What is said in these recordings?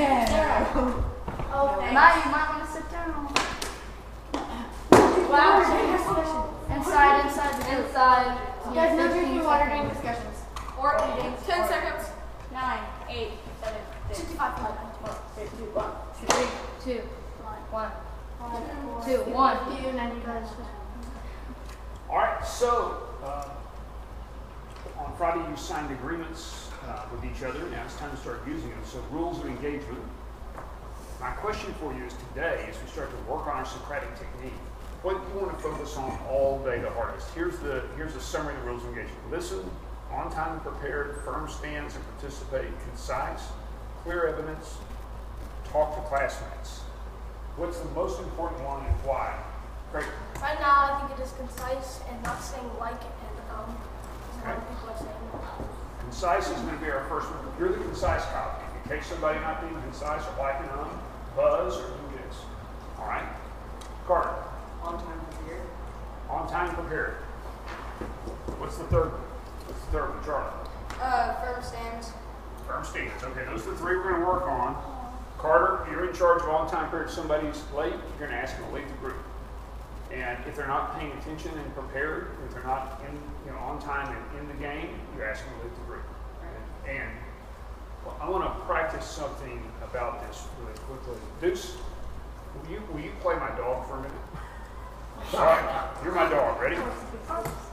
No. Oh, And now you might want to sit down. Wow. Inside. Guys, no drinking water during discussions. Or eating. 10 seconds. 9, 8, 7, 6, 65. 5, 4, 3, 2, 1. 3, 2, 1, 2, 1. You 90 guys. All right, so on Friday you signed agreements with each other. Now it's time to start using them. So rules of engagement. My question for you is today, as we start to work on our Socratic technique, what do you want to focus on all day the hardest? Here's a summary of the rules of engagement. Listen, on time and prepared, firm stance and participate, concise, clear evidence, talk to classmates. What's the most important one and why? Great. Right now, I think it is concise and not saying like and as a lot of people are saying. Concise is going to be our first one. You're the concise copy. In case somebody not being concise or lacking on, buzz or do this. All right? Carter. On time prepared. On time prepared. What's the third one? What's the third one, Charlie? Firm stands. Firm stance. Okay, those are the three we're going to work on. Carter, you're in charge of on time period. If somebody's late, you're going to ask them to leave the group. And if they're not paying attention and prepared, if they're not on time and in the game, you ask them to leave the group. And well, I want to practice something about this really quickly. Deuce, will you play my dog for a minute? All right, you're my dog. Ready?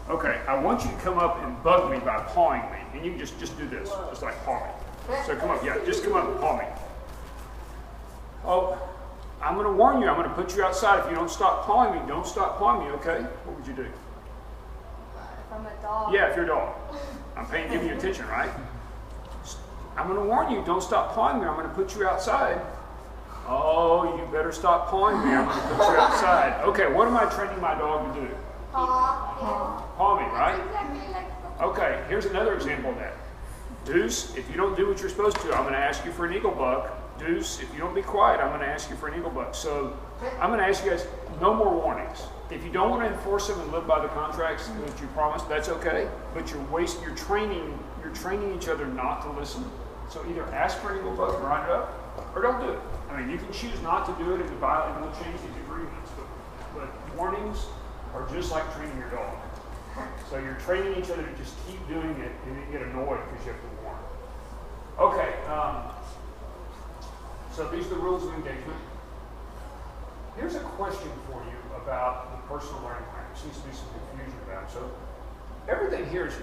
Okay, I want you to come up and bug me by pawing me. And you can just do this, just like paw me. So come up, yeah, just come up and paw me. Oh, I'm going to warn you, I'm going to put you outside. If you don't stop pawing me, don't stop pawing me, okay? What would you do? If I'm a dog. Yeah, if you're a dog. I'm giving you attention, right? I'm going to warn you, don't stop pawing me. I'm going to put you outside. Oh, you better stop pawing me. I'm going to put you outside. Okay, what am I training my dog to do? Paw me, right? Okay, here's another example of that. Deuce, if you don't do what you're supposed to, I'm going to ask you for an eagle buck. Deuce, if you don't be quiet, I'm going to ask you for an eagle buck. So I'm going to ask you guys, no more warnings. If you don't want to enforce them and live by the contracts that you promised, that's okay. But you're training each other not to listen. So either ask for an eagle buck and write it up, or don't do it. I mean, you can choose not to do it and we'll change these agreements. But warnings are just like training your dog. So you're training each other to just keep doing it and then get annoyed because you have to warn. Okay. So these are the rules of engagement. Here's a question for you about the personal learning plan. There seems to be some confusion about it. So everything here is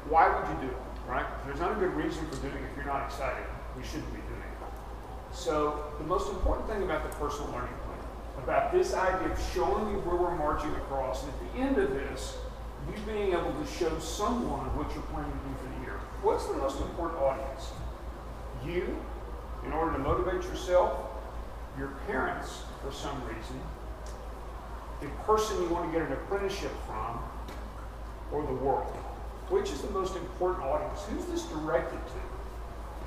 why would you do it, right? There's not a good reason for doing it. If you're not excited, we shouldn't be doing it. So the most important thing about the personal learning plan, about this idea of showing you where we're marching across, and at the end of this, you being able to show someone what you're planning to do for the year. What's the most important audience? You, in order to motivate yourself, your parents, for some reason, the person you want to get an apprenticeship from, or the world. Which is the most important audience? Who's this directed to,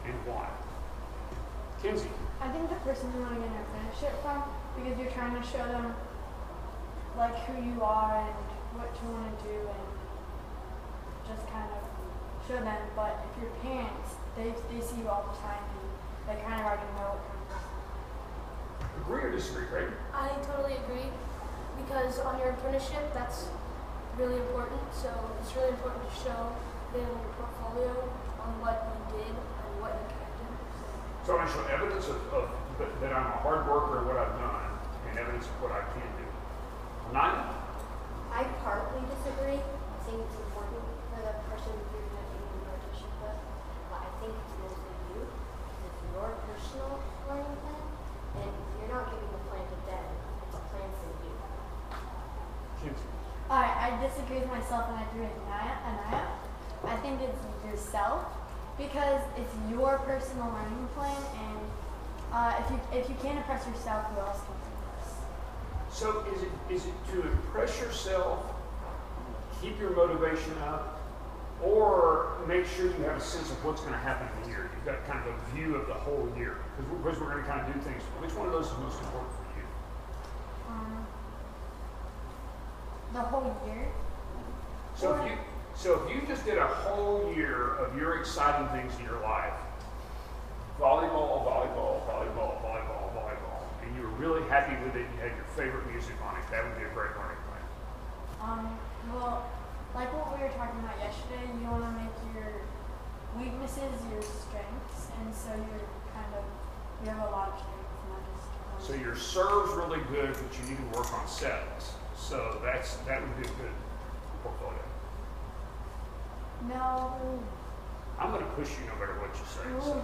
and why? Kinsey. I think the person you want to get an apprenticeship from, because you're trying to show them like who you are and what you want to do and just kind of show them. But if your parents, they see you all the time and they kind of already know what kind of person. Agree or disagree, Craig? I totally agree because on your apprenticeship, that's really important. So it's really important to show them your portfolio on what you did and what you can do. So I show evidence of that I'm a hard worker at what I've done and evidence of what I can do. Nine? I partly disagree. I think it's important for the person you're going to be in the apprenticeship with, but I think it's mostly you. It's your personal learning plan, and you're not giving the plan to them. It's a plan for you. Kinsey. Alright, I disagree with myself and I agree with Anaya. I think it's yourself because it's your personal learning plan, and if you can't impress yourself, who else can impress? So is it to impress yourself, keep your motivation up, or make sure you have a sense of what's going to happen in the year? You've got kind of a view of the whole year. Because we're going to kind of do things. Which one of those is most important for you? The whole year. So if you just did a whole year of your exciting things in your life, volleyball, that you had your favorite music on it. That would be a great learning plan. Well, like what we were talking about yesterday, you want to make your weaknesses your strengths, and so you're you have a lot of strengths, not just one. So your serve's really good, but you need to work on sets. So that would be a good portfolio. No. I'm going to push you no matter what you say. So.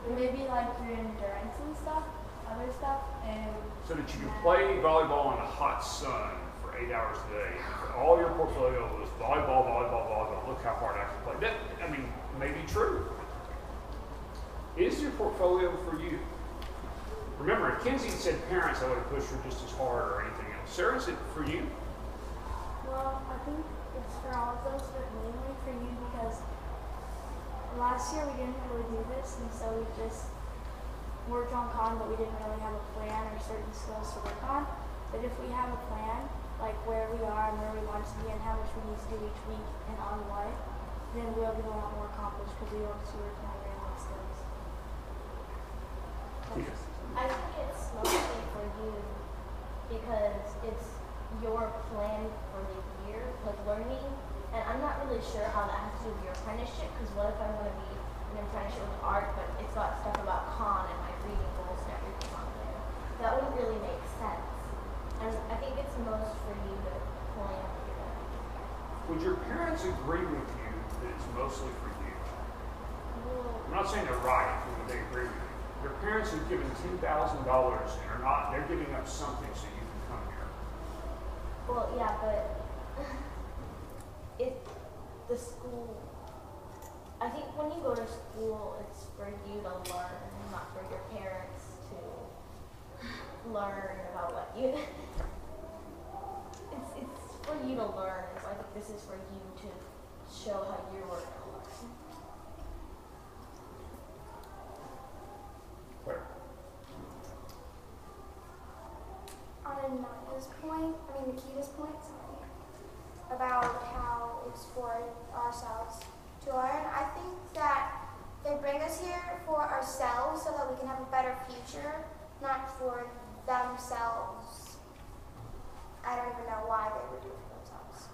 Maybe like your endurance and stuff, other stuff, and So that you can play volleyball in the hot sun for 8 hours a day. All your portfolio was volleyball, volleyball, volleyball. Look how hard I can play. That, I mean, may be true. Is your portfolio for you? Remember, Kenzie said parents, I would have pushed her just as hard or anything else. Sarah, is it for you? well, I think it's for all of those, but mainly for you because last year we didn't really do this, and so we just worked on con, but we didn't really have a plan or certain skills to work on. But if we have a plan, like where we are and where we want to be and how much we need to do each week and on what, then we'll be a lot more accomplished because we won't be working on random skills. Yes. I think it's mostly for you because it's your plan for the year, like learning. And I'm not really sure how that has to do with your apprenticeship, because what if I want to be an apprenticeship with art, but it's got stuff about con and my reading goals and everything on there? That wouldn't really make sense. And I think it's most for you to plan for that. Would your parents agree with you that it's mostly for you? I'm not saying they're right, but they agree with you. Your parents have given $10,000 and they're giving up something so you can come here. Well, yeah, but the school, I think when you go to school, it's for you to learn, not for your parents to learn about what you, it's for you to learn, so I think this is for you to show how you're going to learn. Claire. On Anaya's point, Nikita's point, sorry, about how it's for ourselves to learn, I think that they bring us here for ourselves so that we can have a better future, not for themselves. I don't even know why they would do it for themselves.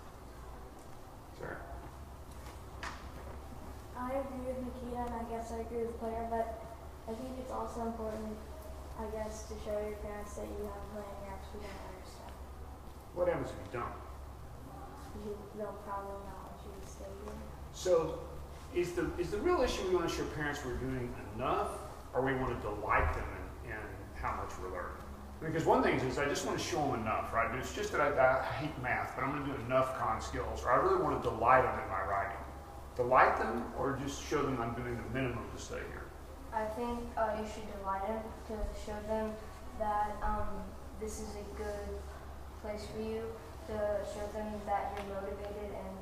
Sarah. I agree with Nikita, and I guess I agree with Claire, but I think it's also important, I guess, to show your parents that you have a plan, you're actually going to understand. What happens if you don't? They'll probably not want you to stay here. So is the real issue we want to show parents we're doing enough, or we want to delight them in how much we're learning? Because one thing is I just want to show them enough, right? It's just that I hate math, but I'm going to do enough con skills, or I really want to delight them in my writing. Delight them, or just show them I'm doing the minimum to stay here? I think you should delight them to show them that this is a good place for you, to show them that you're motivated and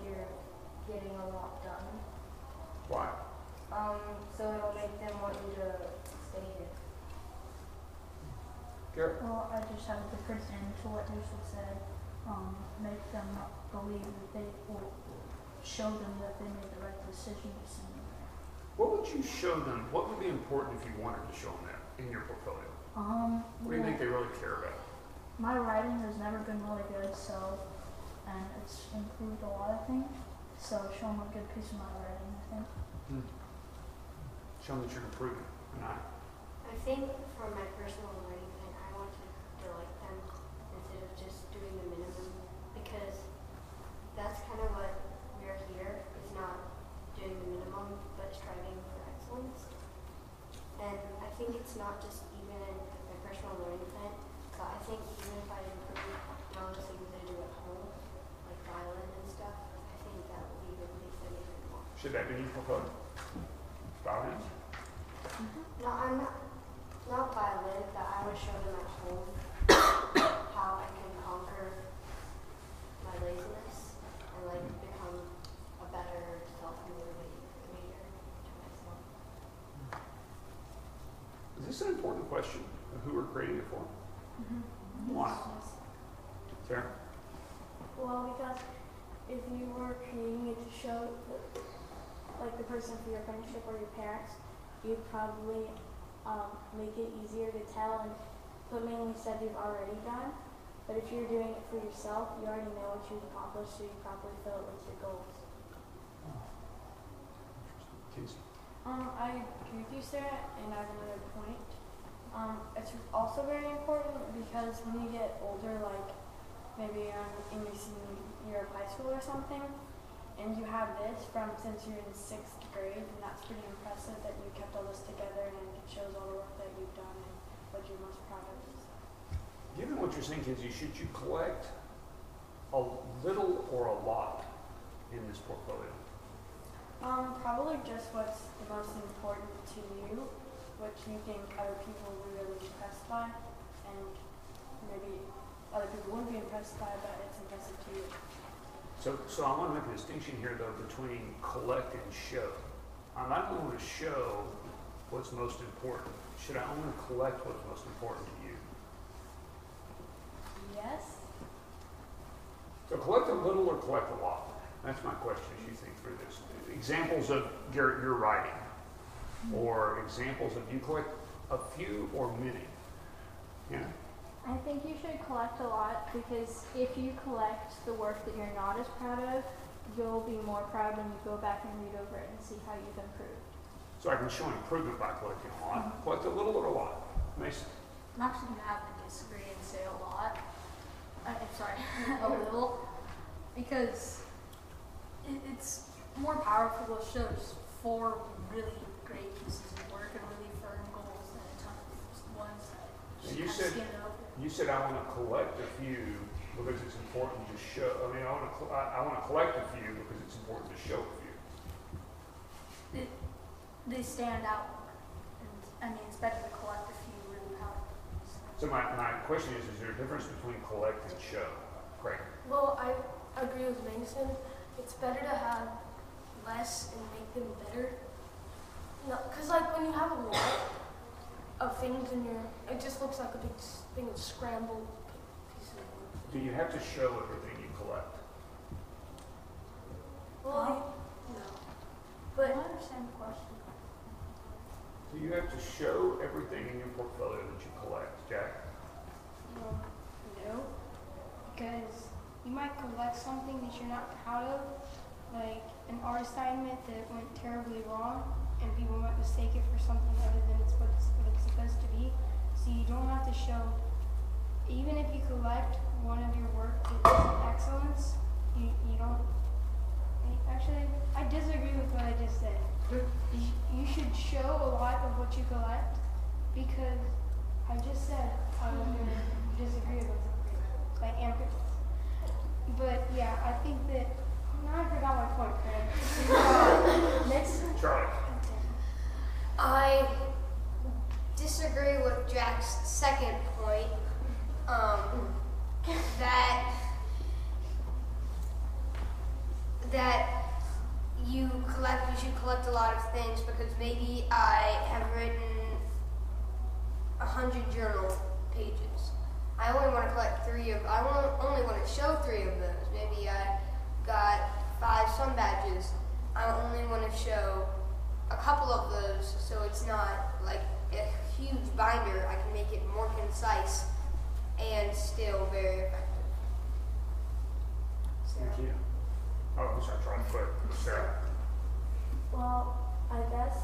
you're getting a lot done. Why? So it'll make them want you to stay here. Garrett? Well, I just have a different end to what Yusuf said. Make them believe that they will show them that they made the right decision to send them there. What would you show them? What would be important if you wanted to show them that in your portfolio? What do you think they really care about? My writing has never been really good, and it's improved a lot, I think. So show them a good piece of my writing, I think. Show them that you're improving. Not. I think for my personal learning plan, I want to delight them instead of just doing the minimum, because that's kind of what we're here. It's not doing the minimum, but striving for excellence. And I think it's not just even in my personal learning plan. So I think even if I improve on the things I do at home, like violin and stuff, I think that will be really significant more. Should that be in your portfolio? Violin? No, I'm not violin, but I would show them at home how I can conquer my laziness and like become a better self-motivator to myself. Is this an important question of who we're creating it for? Why? Sarah? Well, because if you were creating it to show, like the person for your apprenticeship or your parents, you'd probably make it easier to tell and put mainly stuff you've already done. But if you're doing it for yourself, you already know what you've accomplished, so you probably fill it with your goals. Casey. I agree with you, Sarah, and I have another point. It's also very important because when you get older, like maybe in your senior year of high school or something, and you have this from since you're in 6th grade, and that's pretty impressive that you kept all this together, and it shows all the work that you've done and what you're most proud of. Given what you're saying, Kinsey, should you collect a little or a lot in this portfolio? Probably just what's the most important to you, which you think other people will be really impressed by, and maybe other people wouldn't be impressed by, but it's impressive to you. So I want to make a distinction here, though, between collect and show. I'm not going to show what's most important. Should I only collect what's most important to you? Yes. So collect a little or collect a lot? That's my question as you think through this. Examples of your writing, or examples of you collect a few or many. Yeah. I think you should collect a lot because if you collect the work that you're not as proud of, you'll be more proud when you go back and read over it and see how you've improved. So I can show improvement by collecting a lot. Collect a little or a lot. Mason. I'm actually going to have to disagree and say a lot. I'm sorry, a little. Because it's more powerful to show just 4 really great pieces of work and really firm goals than a ton of ones that just You kind said- of skim over. You said I want to collect a few because it's important to show. I mean, I want to collect a few because it's important to show a few. They stand out more. And I mean, it's better to collect a few really powerful ones. So my question is there a difference between collect and show? Craig? Well, I agree with Mason. It's better to have less and make them better. No, because like when you have a lot of things in your, it just looks like a big thing of scrambled pieces of wood. Do you have to show everything you collect? Well, no. I But don't understand the question. Do you have to show everything in your portfolio that you collect, Jack? No, because you might collect something that you're not proud of, like an art assignment that went terribly wrong, and people might mistake it for something other than what it's supposed to be. So you don't have to show, even if you collect one of your work that's excellence, you don't. Actually, I disagree with what I just said. You should show a lot of what you collect, because I just said I was going to disagree with something, like emphasis. But yeah, I think that, now I forgot my point, Craig. Next. Charlie? I disagree with Jack's second point. That you should collect a lot of things because maybe I have written 100 journal pages. I only want to collect 3 of. Only want to show 3 of those. Maybe I got 5 sun badges. I only want to show a couple of those, so it's not like a huge binder. I can make it more concise and still very effective. Sarah? Thank you. Oh, I'm sorry, Charlie. Quick. Sarah? Well, I guess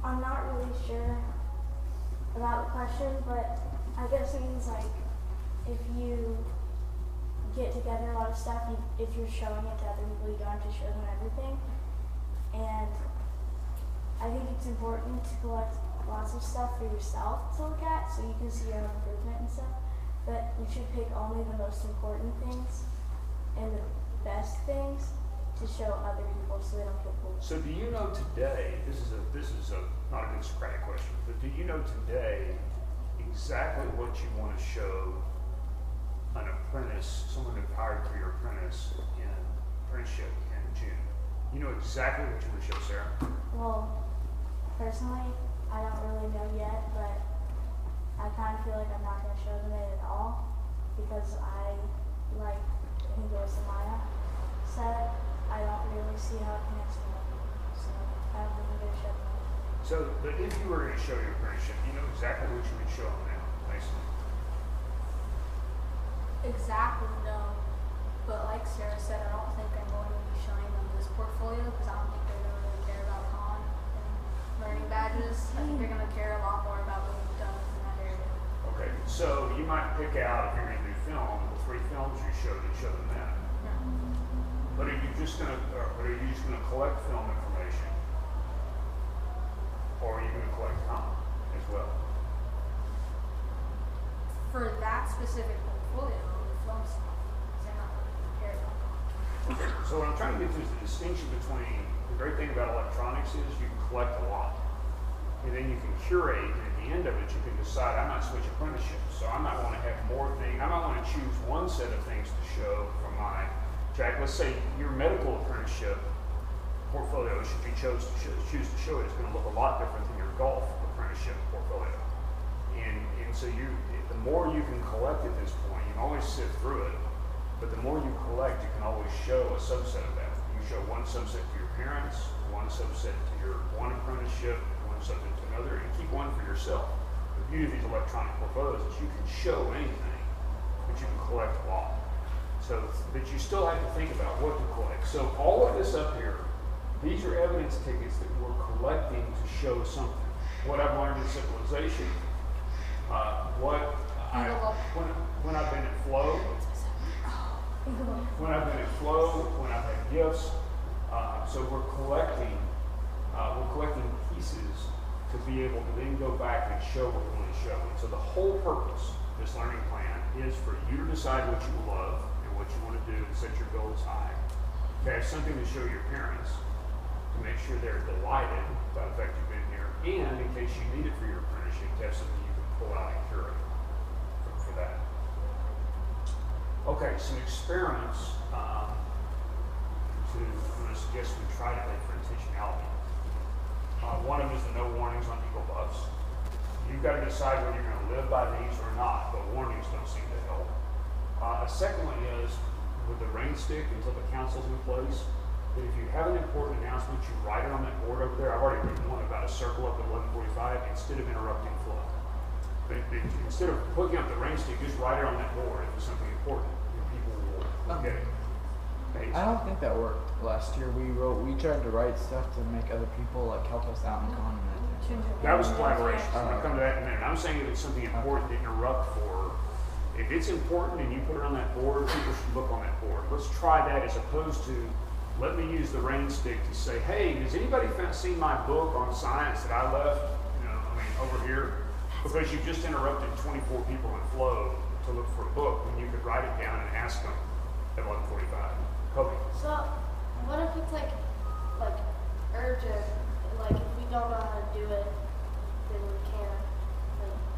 I'm not really sure about the question, but I guess it means like if you get together a lot of stuff, if you're showing it to other people, you don't have to show them everything. And I think it's important to collect lots of stuff for yourself to look at so you can see your own improvement and stuff. But you should pick only the most important things and the best things to show other people so they don't get fooled. So do you know today, this is not a good Socratic question, but do you know today exactly what you want to show an apprentice, someone who hired for your apprenticeship in June? You know exactly what you want to show, Sarah? Well, personally, I don't really know yet, but I kind of feel like I'm not going to show them it at all because I think it was Samaya said, I don't really see how it connects to them. so I don't think I'm gonna show them. So, but if you were going to show your apprenticeship, you know exactly what you would show them now, Mason. Exactly, no. But like Sarah said, I don't think I'm going to be showing them this portfolio because I don't think they're going to really care about con and learning badges. I think they're going to care a lot more about what we've done in that area. Okay, so you might pick out, if you're going to do film, the 3 films you show them that. But are you just going to collect film information? Or are you going to collect con as well? For that specific portfolio, the film stuff, they're not going to care about con. So what I'm trying to get to is the distinction between, the great thing about electronics is you can collect a lot. And then you can curate, and at the end of it, you can decide, I might switch apprenticeships. So I might want to have more things, I might want to choose one set of things to show from my track. Let's say your medical apprenticeship portfolio, should you choose to show it, is going to look a lot different than your golf apprenticeship portfolio. And so the more you can collect at this point, you can always sift through it, but the more you collect, you can always show a subset of that. You can show one subset to your parents, one subset to your one apprenticeship, one subset to another, and keep one for yourself. The beauty of these electronic portfolios is you can show anything, but you can collect a lot. So, but you still have to think about what to collect. So all of this up here, these are evidence tickets that we're collecting to show something. What I've learned in civilization, when I've been at flow, when I've had gifts. So we're collecting pieces to be able to then go back and show what we want to show. And so the whole purpose of this learning plan is for you to decide what you love and what you want to do and set your goals high. To have something to show your parents, to make sure they're delighted by the fact you've been here, and in case you need it for your apprenticeship, to have something you can pull out and curate for that. Okay, some experiments I'm going to suggest we try today for intentionality. One of them is the no warnings on eagle buffs. You've got to decide whether you're going to live by these or not, but warnings don't seem to help. A second one is with the rain stick until the council's in place. That if you have an important announcement, you write it on that board over there. I've already written one about a circle up at 11:45 instead of interrupting flow. But instead of hooking up the rain stick, just write it on that board if it's something important, and people will get it. I don't think that worked last year. We tried to write stuff to make other people like help us out in con. That was collaboration. I'm going to come to that in a minute. I'm saying if it's something important to interrupt for, if it's important and you put it on that board, people should look on that board. Let's try that as opposed to, let me use the rain stick to say, hey, has anybody seen my book on science that I left, over here? Because you just interrupted 24 people in flow to look for a book when you could write it down and ask them at 11:45. Kobe. So, what if it's like urgent, like if we don't know how to do it, then we can't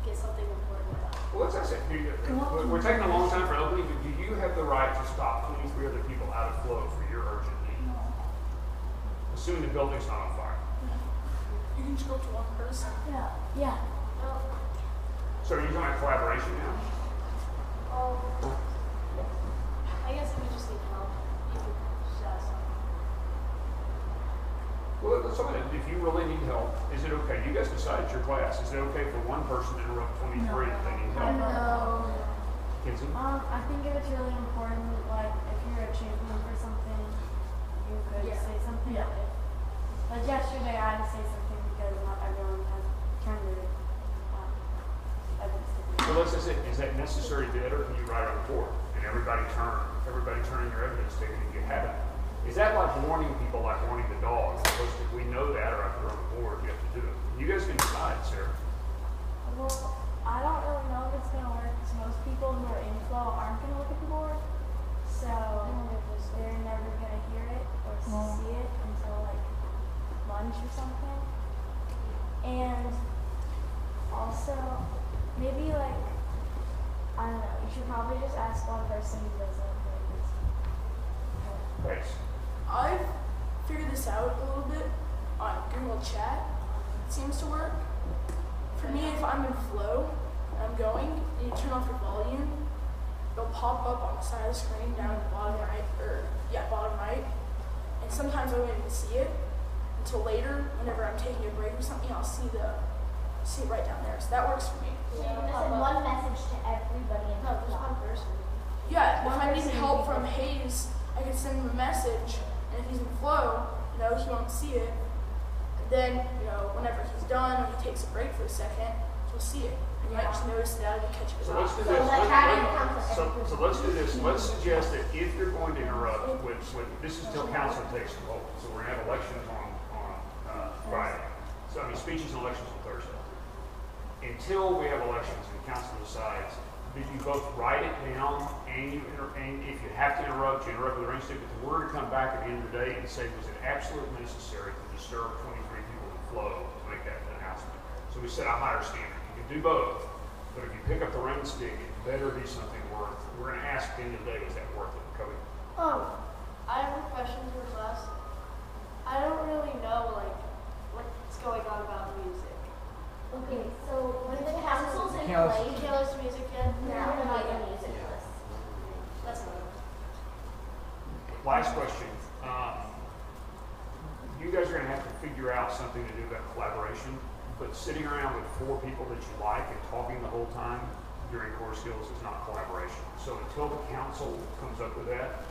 get something important done? Well, as I said, we're taking a long time for opening, but do you have the right to stop 23 other people out of flow for your urgent need? Assuming the building's not on fire. You can just go up to one person. Yeah. So are you talking about collaboration now? I guess if we just need help, you can share something. Well, let's talk about it. If you really need help, is it okay? You guys decide at your class. Is it okay for one person to interrupt 23 if they need help? No. Kinsey? I think if it's really important, like if you're a champion for something, you could say something. Yeah. Like yesterday, I had to say something because not everyone has turned their evidence to me. Well, let's just say, is that necessary bit, or can you write it on the board and everybody turn your evidence ticket and you have it? Is that like warning people, like warning the dog? Because if we know that or I put it on the board, you have to do it. You guys can decide, Sarah. Well, I don't really know if it's going to work because most people who are in flow aren't going to look at the board. So they're never going to hear it or see it until like lunch or something. And also, maybe like, I don't know, you should probably just ask one person who doesn't like this. Thanks. I've figured this out a little bit on Google Chat. It seems to work. For me, if I'm in flow and I'm going and you turn off your volume, it'll pop up on the side of the screen down at the bottom right, bottom right. And sometimes I won't even see it until later, whenever I'm taking a break or something, I'll see it right down there. So that works for me. So you're gonna send one message to everybody in No, the just class. one person. Yeah, if I need help from Hayes, I can send him a message, and if he's in flow, he won't see it. And then, whenever he's done, or he takes a break for a second, he'll see it. And you might just notice it out and catch it. So let's do So this. that chatting counts for So every let's do this. Let's suggest that if you're going to interrupt with this is till council takes the vote. So we're gonna have elections on Friday. So speeches and elections on Thursday. Until we have elections and council decides, did you both write it down and if you have to interrupt, you interrupt with a ring stick, but we're to come back at the end of the day and say, was it absolutely necessary to disturb 23 people in flow to make that announcement? So we set a higher standard. You can do both, but if you pick up the ring stick, it better be something worth. We're going to ask at the end of the day, is that worth it, Cody? I have a question for class. I don't really know what's going on about music. Okay, so when the council's in Council. place, You can't listen to music yet? you're gonna make a music list. That's another. Last question. You guys are going to have to figure out something to do about collaboration, but sitting around with 4 people that you like and talking the whole time during core skills is not collaboration. So until the council comes up with that,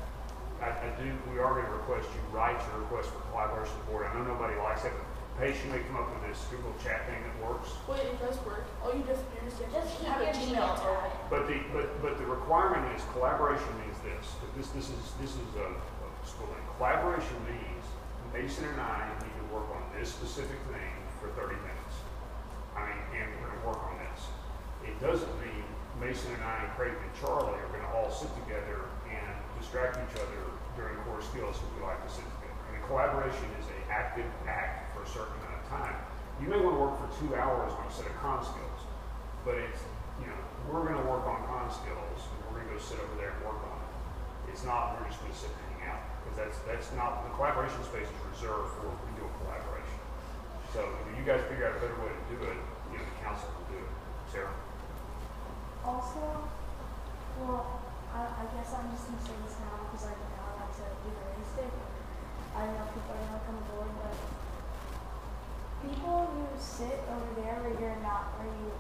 we are going to request you write your request for collaboration with the board. I know nobody likes it, but Paige, you may come up with this Google chat thing that works. Wait, it does work. All you have to do is Just keep have your a Gmail Gmail tab. open. But the requirement is collaboration means this. But this is a school thing. Collaboration means Mason and I need to work on this specific thing for 30 minutes. And we're going to work on this. It doesn't mean Mason and I and Craig and Charlie are going to all sit together and distract each other during core skills because we like to sit together. And collaboration is an active act for a certain amount of time. You may want to work for 2 hours on a set of con skills, but it's, we're going to work on con skills and we're going to go sit over there and work on it. It's not, we're just going to sit and hang out because that's not, the collaboration space is reserved for real collaboration. So if you guys figure out a better way to do it, the council will do it. Sarah? Also, I guess I'm just going to say this now because I like to be realistic. I know people are going to come aboard, but people who sit over there where you're allowed to eat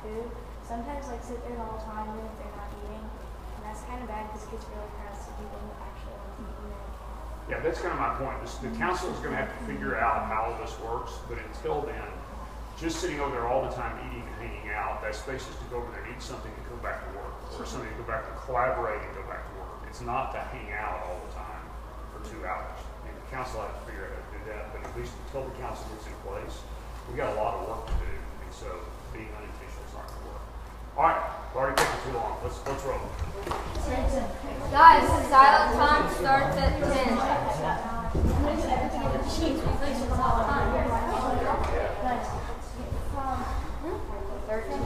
food, sometimes sit there the whole time even if they're not eating. And that's kind of bad because it gets really crowded to people who actually want to eat there. Yeah, that's kind of my point. The council is going to have to figure out how this works, but until then, just sitting over there all the time eating and hanging out, that space is to go over there and eat something and go back to work, or something to go back to collaborate and go back to work. It's not to hang out all the time for 2 hours. And the council has to figure out how to do that, but at least until the council gets in place, we got a lot of work to do, and so being unintentional is not going to work. All right, we've already taken too long. Let's roll. Guys, silent time starts at 10. Jeez, we think it's all time. 13.